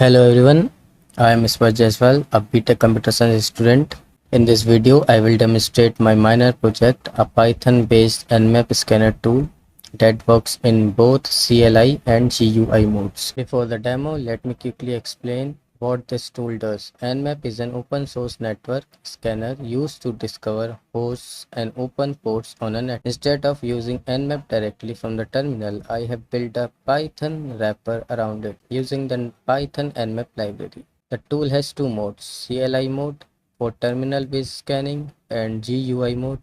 Hello everyone, I am Mr. Jaiswal, a BTech Computer Science student. In this video, I will demonstrate my minor project, a Python-based Nmap scanner tool that works in both CLI and GUI modes. Before the demo, let me quickly explain what this tool does. Nmap is an open source network scanner used to discover hosts and open ports on a net. Instead of using Nmap directly from the terminal, I have built a Python wrapper around it using the Python Nmap library. The tool has two modes, CLI mode for terminal based scanning and GUI mode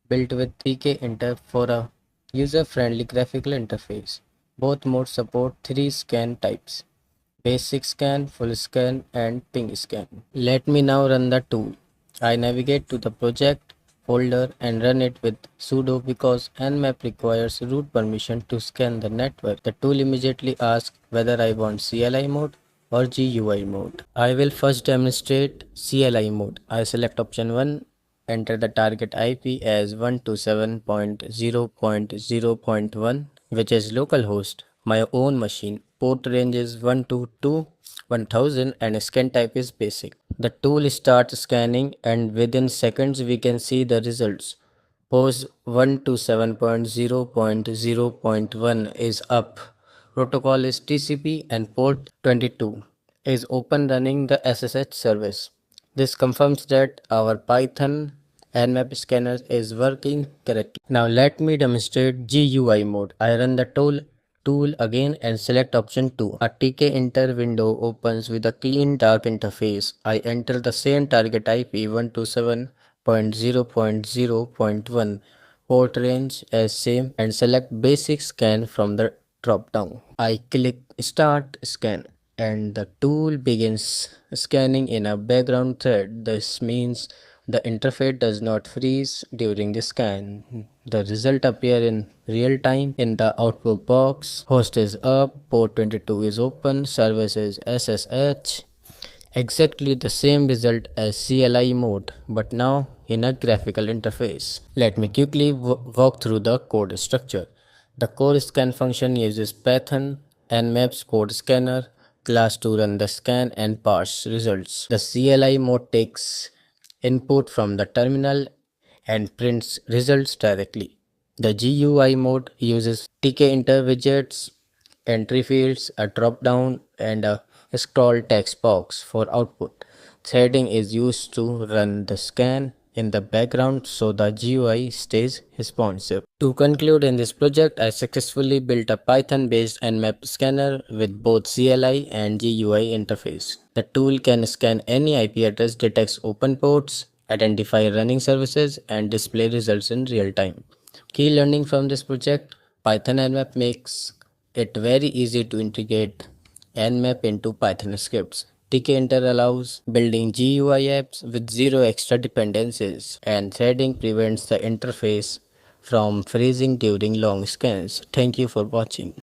built with tkinter for a user-friendly graphical interface. Both modes support three scan types: basic scan, full scan, and ping scan. Let me now run the tool. I navigate to the project folder and run it with sudo because Nmap requires root permission to scan the network. The tool immediately asks whether I want CLI mode or GUI mode. I will first demonstrate CLI mode. I select option 1, enter the target IP as 127.0.0.1, which is localhost, my own machine. Port range is 122 1000 and scan type is basic. The tool starts scanning and within seconds we can see the results. Pose 127.0.0.1 is up. Protocol is TCP and port 22 is open running the SSH service. This confirms that our Python Nmap scanner is working correctly. Now let me demonstrate GUI mode. I run the tool again and select option 2. A tkinter window opens with a clean dark interface. I enter the same target IP 127.0.0.1, port range as same and select basic scan from the drop down. I click start scan and the tool begins scanning in a background thread. This means the interface does not freeze during the scan. The result appear in real time in the output box. Host is up, port 22 is open, service is SSH. Exactly the same result as CLI mode, but now in a graphical interface. Let me quickly walk through the code structure. The core scan function uses Python Nmap's code scanner class to run the scan and parse results. The CLI mode takes input from the terminal and prints results directly. The GUI mode uses tkinter widgets, entry fields, a drop down, and a scroll text box for output. Threading is used to run the scan in the background so the GUI stays responsive. To conclude, in this project, I successfully built a Python-based Nmap scanner with both CLI and GUI interface. The tool can scan any IP address, detects open ports, identify running services, and display results in real time. Key learning from this project: Python Nmap makes it very easy to integrate Nmap into Python scripts. tkinter allows building GUI apps with zero extra dependencies, and threading prevents the interface from freezing during long scans. Thank you for watching.